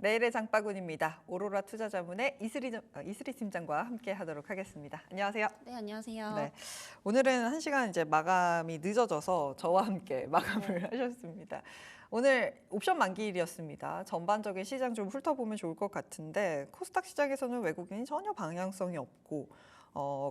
내일의 장바구니입니다. 오로라 투자자문의 이슬이 팀장과 함께 하도록 하겠습니다. 안녕하세요. 네, 안녕하세요. 네, 오늘은 1시간 이제 마감이 늦어져서 저와 함께 마감을 하셨습니다. 오늘 옵션 만기일이었습니다. 전반적인 시장 좀 훑어보면 좋을 것 같은데 코스닥 시장에서는 외국인이 전혀 방향성이 없고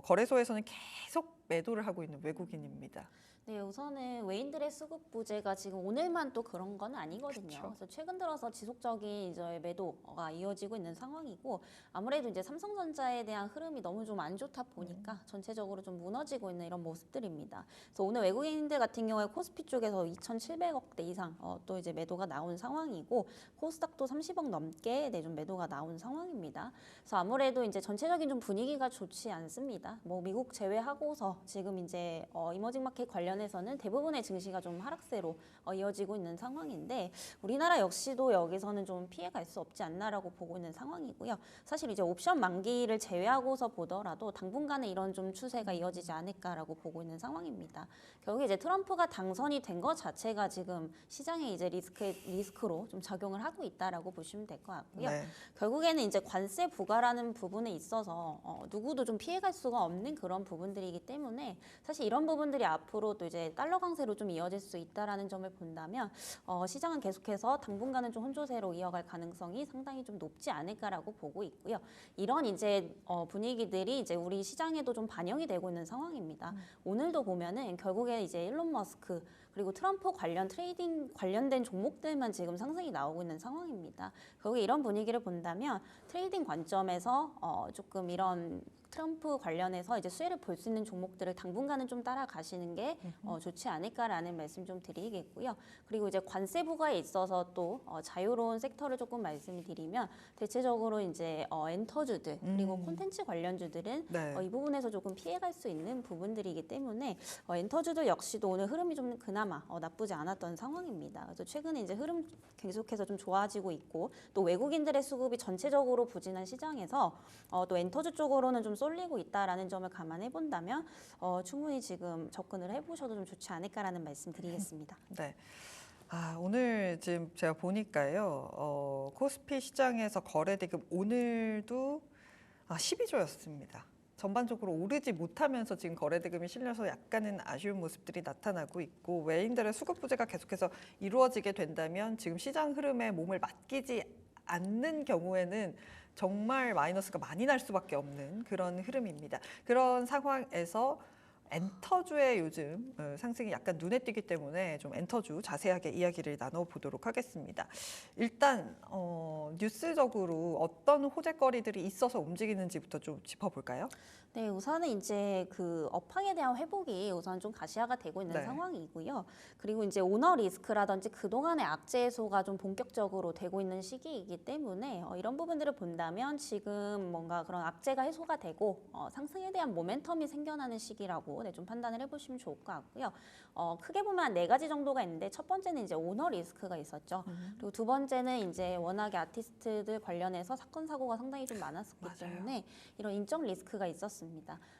거래소에서는 계속 매도를 하고 있는 외국인입니다. 네, 우선은 외인들의 수급 부재가 지금 오늘만 또 그런 건 아니거든요. 그쵸. 그래서 최근 들어서 지속적인 이제 매도가 이어지고 있는 상황이고 아무래도 이제 삼성전자에 대한 흐름이 너무 좀 안 좋다 보니까 전체적으로 좀 무너지고 있는 이런 모습들입니다. 그래서 오늘 외국인들 같은 경우에 코스피 쪽에서 2,700억대 이상 또 이제 매도가 나온 상황이고 코스닥도 30억 넘게 좀 매도가 나온 상황입니다. 그래서 아무래도 이제 전체적인 좀 분위기가 좋지 않습니다. 뭐 미국 제외하고서 지금 이제 이머징 마켓 관련해서는 대부분의 증시가 좀 하락세로 이어지고 있는 상황인데 우리나라 역시도 여기서는 좀 피해갈 수 없지 않나라고 보고 있는 상황이고요. 사실 이제 옵션 만기를 제외하고서 보더라도 당분간은 이런 좀 추세가 이어지지 않을까라고 보고 있는 상황입니다. 결국 이제 트럼프가 당선이 된 것 자체가 지금 시장에 이제 리스크로 좀 작용을 하고 있다라고 보시면 될 것 같고요. 네. 결국에는 이제 관세 부과라는 부분에 있어서 누구도 좀 피해갈 수가 없는 그런 부분들이기 때문에 사실 이런 부분들이 앞으로 또 이제 달러 강세로 좀 이어질 수 있다라는 점을 본다면 시장은 계속해서 당분간은 좀 혼조세로 이어갈 가능성이 상당히 좀 높지 않을까라고 보고 있고요. 이런 이제 분위기들이 이제 우리 시장에도 좀 반영이 되고 있는 상황입니다. 오늘도 보면은 결국에 이제 일론 머스크 그리고 트럼프 관련 트레이딩 관련된 종목들만 지금 상승이 나오고 있는 상황입니다. 결국에 이런 분위기를 본다면 트레이딩 관점에서 조금 이런 트럼프 관련해서 이제 수혜를 볼 수 있는 종목들을 당분간은 좀 따라가시는 게 좋지 않을까라는 말씀 좀 드리겠고요. 그리고 이제 관세 부과에 있어서 또 자유로운 섹터를 조금 말씀을 드리면 대체적으로 이제 엔터주들 그리고 콘텐츠 관련주들은 네. 이 부분에서 조금 피해갈 수 있는 부분들이기 때문에 엔터주들 역시도 오늘 흐름이 좀 그나마 나쁘지 않았던 상황입니다. 그래서 최근에 이제 흐름 계속해서 좀 좋아지고 있고 또 외국인들의 수급이 전체적으로 부진한 시장에서 또 엔터주 쪽으로는 좀 쏠리고 있다라는 점을 감안해 본다면 충분히 지금 접근을 해보셔도 좀 좋지 않을까라는 말씀 드리겠습니다. 네. 오늘 지금 제가 보니까요, 코스피 시장에서 거래 대금 오늘도 12조였습니다. 전반적으로 오르지 못하면서 지금 거래 대금이 실려서 약간은 아쉬운 모습들이 나타나고 있고 외인들의 수급 부재가 계속해서 이루어지게 된다면 지금 시장 흐름에 몸을 맡기지 않는 경우에는 정말 마이너스가 많이 날 수밖에 없는 그런 흐름입니다. 그런 상황에서 엔터주의 요즘 상승이 약간 눈에 띄기 때문에 좀 엔터주 자세하게 이야기를 나눠보도록 하겠습니다. 일단 뉴스적으로 어떤 호재거리들이 있어서 움직이는지부터 좀 짚어볼까요? 네, 우선은 이제 그 업황에 대한 회복이 우선 좀 가시화가 되고 있는 네. 상황이고요. 그리고 이제 오너 리스크라든지 그동안의 악재 해소가 좀 본격적으로 되고 있는 시기이기 때문에 이런 부분들을 본다면 지금 뭔가 그런 악재가 해소가 되고 상승에 대한 모멘텀이 생겨나는 시기라고 좀 판단을 해보시면 좋을 것 같고요. 크게 보면 한 4가지 정도가 있는데 첫 번째는 이제 오너 리스크가 있었죠. 그리고 두 번째는 이제 워낙에 아티스트들 관련해서 사건 사고가 상당히 좀 많았었기 맞아요. 때문에 이런 인적 리스크가 있었습니다.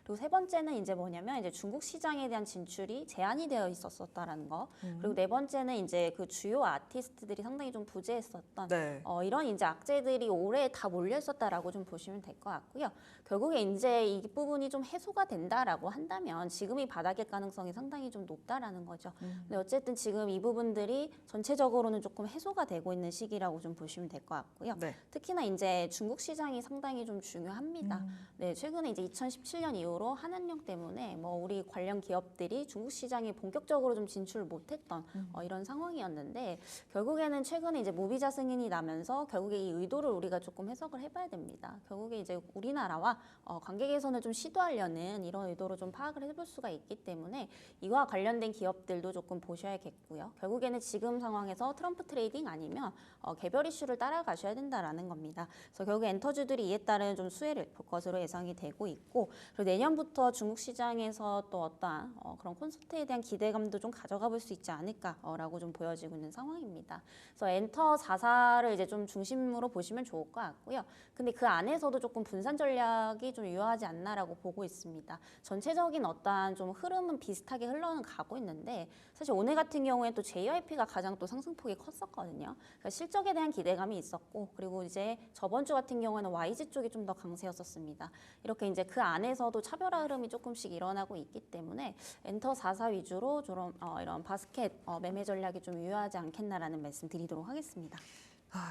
그리고 세 번째는 이제 뭐냐면 이제 중국 시장에 대한 진출이 제한이 되어 있었다라는 거. 그리고 네 번째는 이제 그 주요 아티스트들이 상당히 좀 부재했었던 네. 이런 이제 악재들이 올해 다 몰려 있었다라고 좀 보시면 될 것 같고요. 결국에 이제 이 부분이 좀 해소가 된다라고 한다면 지금이 바닥일 가능성이 상당히 좀 높다라는 거죠. 근데 어쨌든 지금 이 부분들이 전체적으로는 조금 해소가 되고 있는 시기라고 좀 보시면 될 것 같고요. 네. 특히나 이제 중국 시장이 상당히 좀 중요합니다. 네, 최근에 이제 2017년 이후로 한한령 때문에 뭐 우리 관련 기업들이 중국 시장에 본격적으로 좀 진출을 못했던 이런 상황이었는데 결국에는 최근에 이제 무비자 승인이 나면서 결국에 이 의도를 우리가 조금 해석을 해봐야 됩니다. 결국에 이제 우리나라와 관계 개선을 좀 시도하려는 이런 의도로 좀 파악을 해볼 수가 있기 때문에 이와 관련된 기업들도 조금 보셔야겠고요. 결국에는 지금 상황에서 트럼프 트레이딩 아니면 개별 이슈를 따라가셔야 된다라는 겁니다. 그래서 결국 엔터주들이 이에 따른 좀 수혜를 볼 것으로 예상이 되고 있고 그리고 내년부터 중국 시장에서 또 어떠한 그런 콘서트에 대한 기대감도 좀 가져가 볼 수 있지 않을까라고 좀 보여지고 있는 상황입니다. 그래서 엔터 4사를 이제 좀 중심으로 보시면 좋을 것 같고요. 근데 그 안에서도 조금 분산 전략이 좀 유효하지 않나라고 보고 있습니다. 전체적인 어떤 어떠한 좀 흐름은 비슷하게 흘러는 가고 있는데 사실 오늘 같은 경우에 또 JYP가 가장 또 상승폭이 컸었거든요. 그러니까 실적에 대한 기대감이 있었고 그리고 이제 저번 주 같은 경우에는 YG 쪽이 좀 더 강세였었습니다. 이렇게 이제 그 안에서도 차별화 흐름이 조금씩 일어나고 있기 때문에 엔터 4사 위주로 좀 이런 바스켓 매매 전략이 좀 유효하지 않겠나라는 말씀 드리도록 하겠습니다.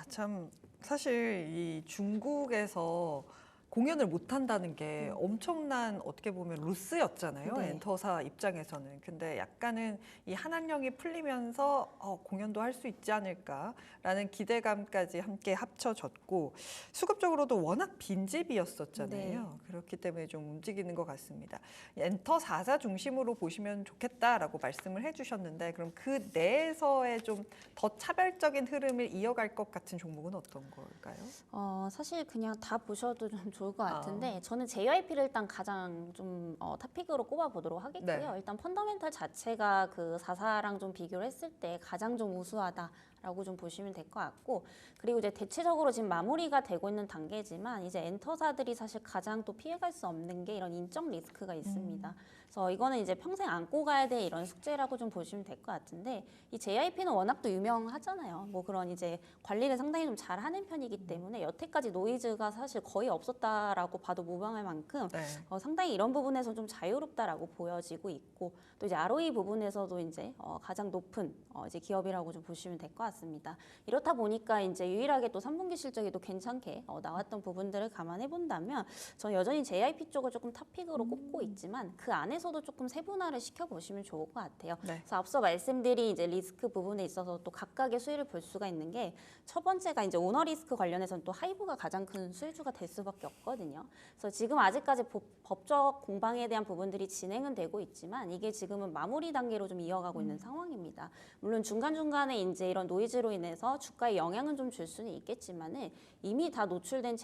참 사실 이 중국에서 공연을 못 한다는 게 엄청난 어떻게 보면 로스였잖아요. 네. 엔터사 입장에서는. 근데 약간은 이 한한령이 풀리면서 공연도 할 수 있지 않을까라는 기대감까지 함께 합쳐졌고 수급적으로도 워낙 빈집이었었잖아요. 네. 그렇기 때문에 좀 움직이는 것 같습니다. 엔터 4사 중심으로 보시면 좋겠다라고 말씀을 해주셨는데 그럼 그 내에서의 좀 더 차별적인 흐름을 이어갈 것 같은 종목은 어떤 걸까요? 사실 그냥 다 보셔도 좀 좋을 것 같은데 저는 JYP를 일단 가장 좀 탑픽으로 꼽아보도록 하겠고요. 네. 일단 펀더멘탈 자체가 그 4사랑 좀 비교를 했을 때 가장 좀 우수하다라고 좀 보시면 될 것 같고 그리고 이제 대체적으로 지금 마무리가 되고 있는 단계지만 이제 엔터사들이 사실 가장 또 피해갈 수 없는 게 이런 인적 리스크가 있습니다. 그래서 이거는 이제 평생 안고 가야 될 이런 숙제라고 좀 보시면 될 것 같은데 이 JYP는 워낙 또 유명하잖아요. 뭐 그런 이제 관리를 상당히 좀 잘하는 편이기 때문에 여태까지 노이즈가 사실 거의 없었다라고 봐도 무방할 만큼 네. 상당히 이런 부분에서 좀 자유롭다라고 보여지고 있고 또 이제 ROE 부분에서도 이제 가장 높은 이제 기업이라고 좀 보시면 될 것 같습니다. 이렇다 보니까 이제 유일하게 또 3분기 실적이 또 괜찮게 나왔던 부분들을 감안해 본다면 저는 여전히 JYP 쪽을 조금 탑픽으로 꼽고 있지만 그 안에서도 조금 세분화를 시켜 보시면 좋을 것 같아요. 네. 그래서 앞서 말씀드린 이제 리스크 부분에 있어서 또 각각의 수혜를 볼 수가 있는 게 첫 번째가 이제 오너 리스크 관련해서는 또 하이브가 가장 큰 수혜주가 될 수밖에 없거든요. 그래서 지금 아직까지 법적 공방에 대한 부분들이 진행은 되고 있지만 이게 지금은 마무리 단계로 좀 이어가고 있는 상황입니다. 물론 중간중간에 이제 이런 노이즈로 인해서 주가에 영향은 좀 줄 수는 있겠지만은 이미 다 노출된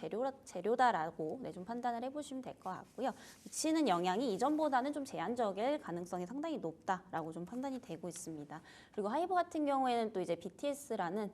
재료다라고 좀 판단을 해보시면 될 것 같고요. 미치는 영향이 이전보다는 좀 제한적일 가능성이 상당히 높다라고 좀 판단이 되고 있습니다. 그리고 하이브 같은 경우에는 또 이제 BTS라는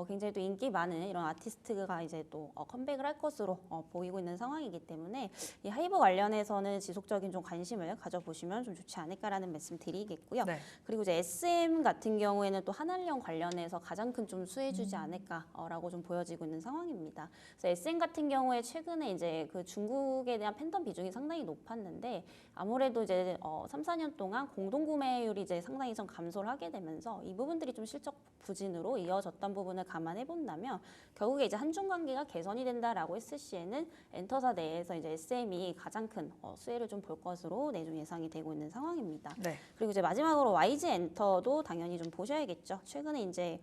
굉장히 또 인기 많은 이런 아티스트가 이제 또 컴백을 할 것으로 보이고 있는 상황이기 때문에 이 하이브 관련해서는 지속적인 좀 관심을 가져보시면 좀 좋지 않을까라는 말씀 드리겠고요. 네. 그리고 이제 SM 같은 경우에는 또 한한령 관련해서 가장 큰 좀 수혜주지 않을까라고 좀 보여지고 있는 상황입니다. 그래서 SM 같은 경우에 최근에 이제 그 중국에 대한 팬덤 비중이 상당히 높았는데 아무래도 이제 3, 4년 동안 공동 구매율이 이제 상당히 좀 감소를 하게 되면서 이 부분들이 좀 실적 부진으로 이어졌던 부분을 감안해 본다면 결국에 이제 한중 관계가 개선이 된다라고 했을 시에는 엔터사 내에서 이제 SM이 가장 큰 수혜를 좀 볼 것으로 좀 예상이 되고 있는 상황입니다. 네. 그리고 이제 마지막으로 YG 엔터도 당연히 좀 보셔야겠죠. 최근에 이제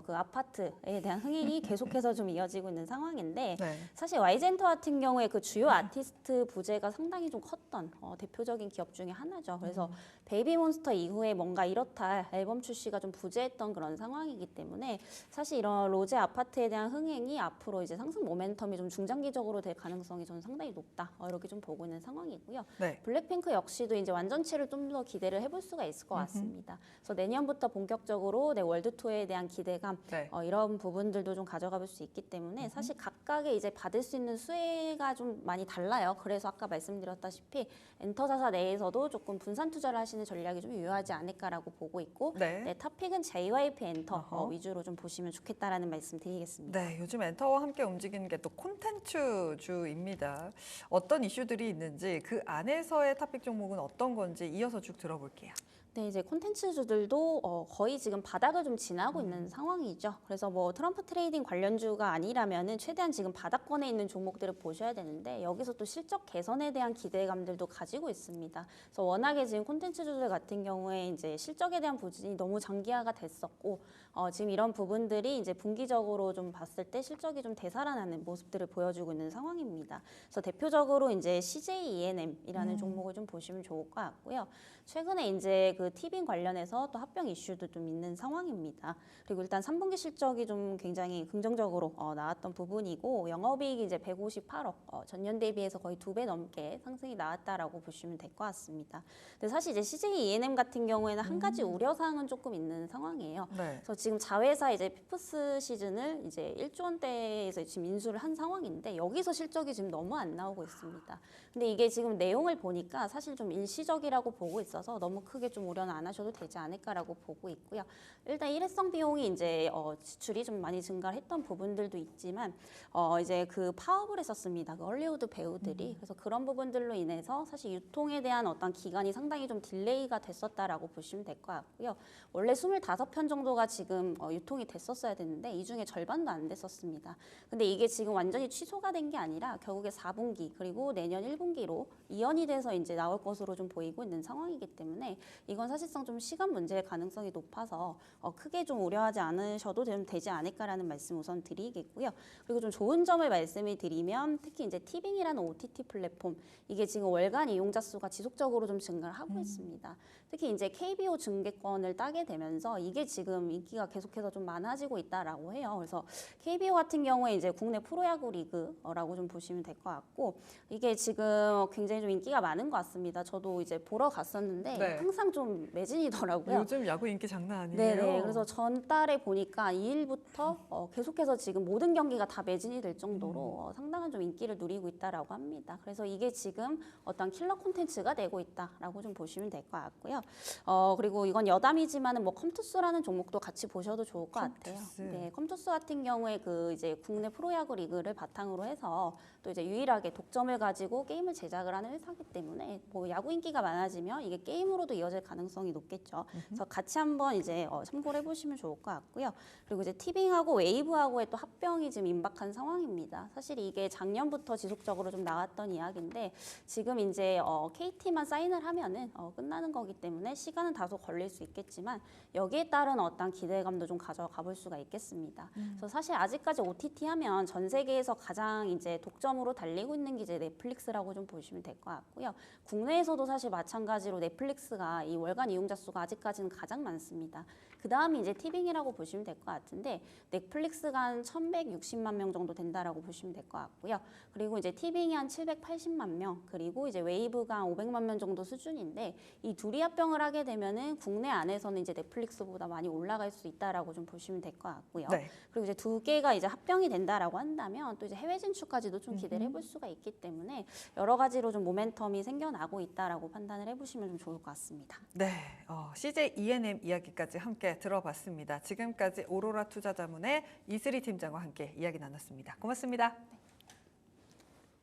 그 아파트에 대한 흥행이 계속해서 좀 이어지고 있는 상황인데 네. 사실 YG 엔터 같은 경우에 그 주요 아티스트 부재가 상당히 좀 컸던 대표적인 기업 중에 하나죠. 그래서 베이비몬스터 이후에 뭔가 이렇다 앨범 출시가 좀 부재했던 그런 상황이기 때문에 사실 이런 로제 아파트에 대한 흥행이 앞으로 이제 상승 모멘텀이 좀 중장기적으로 될 가능성이 저는 상당히 높다. 이렇게 좀 보고 있는 상황이고요. 네. 블랙핑크 역시도 이제 완전체를 좀 더 기대를 해볼 수가 있을 것 같습니다. 그래서 내년부터 본격적으로 월드 투어에 대한 기대감 네. 이런 부분들도 좀 가져가 볼 수 있기 때문에 사실 각각의 이제 받을 수 있는 수혜가 좀 많이 달라요. 그래서 아까 말씀드렸다시피 엔터사사 내에서도 조금 분산 투자를 하시는 전략이 좀 유효하지 않을까라고 보고 있고 네. 탑픽은 JYP 엔터 어허. 위주로 좀 보시면 좋겠다라는 말씀 드리겠습니다. 네, 요즘 엔터와 함께 움직이는 게 또 콘텐츠주입니다. 어떤 이슈들이 있는지 그 안에서의 탑픽 종목은 어떤 건지 이어서 쭉 들어볼게요. 네, 이제 콘텐츠주들도 거의 지금 바닥을 좀 지나고 있는 상황이죠. 그래서 뭐 트럼프 트레이딩 관련주가 아니라면은 최대한 지금 바닥권에 있는 종목들을 보셔야 되는데 여기서 또 실적 개선에 대한 기대감들도 가지고 있습니다. 그래서 워낙에 지금 콘텐츠주들 같은 경우에 이제 실적에 대한 부진이 너무 장기화가 됐었고 지금 이런 부분들이 이제 분기적으로 좀 봤을 때 실적이 좀 되살아나는 모습들을 보여주고 있는 상황입니다. 그래서 대표적으로 이제 CJ E&M이라는 종목을 좀 보시면 좋을 것 같고요. 최근에 이제 그 티빙 관련해서 또 합병 이슈도 좀 있는 상황입니다. 그리고 일단 3분기 실적이 좀 굉장히 긍정적으로 나왔던 부분이고 영업이익이 이제 158억, 전년 대비해서 거의 2배 넘게 상승이 나왔다라고 보시면 될 것 같습니다. 근데 사실 이제 CJ E&M 같은 경우에는 한 가지 우려 사항은 조금 있는 상황이에요. 네. 그래서 지금 자회사 이제 피프스 시즌을 이제 1조 원대에서 지금 인수를 한 상황인데 여기서 실적이 지금 너무 안 나오고 있습니다. 근데 이게 지금 내용을 보니까 사실 좀 일시적이라고 보고 있어서 너무 크게 좀 우려는 안 하셔도 되지 않을까라고 보고 있고요. 일단 일회성 비용이 이제 지출이 좀 많이 증가했던 부분들도 있지만 이제 그 파업을 했었습니다. 그 헐리우드 배우들이. 그래서 그런 부분들로 인해서 사실 유통에 대한 어떤 기간이 상당히 좀 딜레이가 됐었다라고 보시면 될 것 같고요. 원래 25편 정도가 지금 유통이 됐었어야 됐는데 이 중에 절반도 안 됐었습니다. 근데 이게 지금 완전히 취소가 된 게 아니라 결국에 4분기 그리고 내년 1분기로 이연이 돼서 이제 나올 것으로 좀 보이고 있는 상황이기 때문에 이건 사실상 좀 시간 문제일 가능성이 높아서 크게 좀 우려하지 않으셔도 좀 되지 않을까라는 말씀 우선 드리겠고요. 그리고 좀 좋은 점을 말씀을 드리면 특히 이제 티빙이라는 OTT 플랫폼 이게 지금 월간 이용자 수가 지속적으로 좀 증가를 하고 있습니다. 특히 이제 KBO 중계권을 따게 되면서 이게 지금 인기가 계속해서 좀 많아지고 있다라고 해요. 그래서 KBO 같은 경우에 이제 국내 프로야구 리그라고 좀 보시면 될 것 같고 이게 지금 굉장히 좀 인기가 많은 것 같습니다. 저도 이제 보러 갔었는데 네. 항상 좀 매진이더라고요. 요즘 야구 인기 장난 아니에요. 네네. 그래서 전달에 보니까 2일부터 계속해서 지금 모든 경기가 다 매진이 될 정도로 상당한 좀 인기를 누리고 있다라고 합니다. 그래서 이게 지금 어떤 킬러 콘텐츠가 되고 있다라고 좀 보시면 될 것 같고요. 그리고 이건 여담이지만은 뭐 컴투스라는 종목도 같이 보셔도 좋을 것 같아요. 컴투스. 네, 컴투스 같은 경우에 그 이제 국내 프로야구 리그를 바탕으로 해서 또 이제 유일하게 독점을 가지고 게임을 제작을 하는 회사이기 때문에 뭐 야구 인기가 많아지면 이게 게임으로도 이어질 가능성이 높겠죠. 그래서 같이 한번 이제 참고를 해보시면 좋을 것 같고요. 그리고 이제 티빙하고 웨이브하고의 또 합병이 지금 임박한 상황입니다. 사실 이게 작년부터 지속적으로 좀 나왔던 이야기인데 지금 이제 KT만 사인을 하면은 끝나는 거기 때문에 시간은 다소 걸릴 수 있겠지만 여기에 따른 어떤 기대감도 좀 가져가 볼 수가 있겠습니다. 그래서 사실 아직까지 OTT 하면 전 세계에서 가장 이제 독점으로 달리고 있는 게 이제 넷플릭스라고 좀 보시면 될 것 같고요. 국내에서도 사실 마찬가지로 넷플릭스가 이 월간 이용자 수가 아직까지는 가장 많습니다. 그 다음이 이제 티빙이라고 보시면 될 것 같은데 넷플릭스가 한 1,160만 명 정도 된다라고 보시면 될 것 같고요. 그리고 이제 티빙이 한 780만 명, 그리고 이제 웨이브가 한 500만 명 정도 수준인데 이 둘이 합병을 하게 되면은 국내 안에서는 이제 넷플릭스보다 많이 올라갈 수 있다라고 좀 보시면 될 것 같고요. 네. 그리고 이제 두 개가 이제 합병이 된다라고 한다면 또 이제 해외 진출까지도 좀 기대를 해볼 수가 있기 때문에 여러 가지로 좀 모멘텀이 생겨나고 있다라고 판단을 해보시면 좀 좋을 것 같습니다. 네, CJ E&M 이야기까지 함께 들어봤습니다. 지금까지 오로라 투자자문의 이슬희 팀장과 함께 이야기 나눴습니다. 고맙습니다.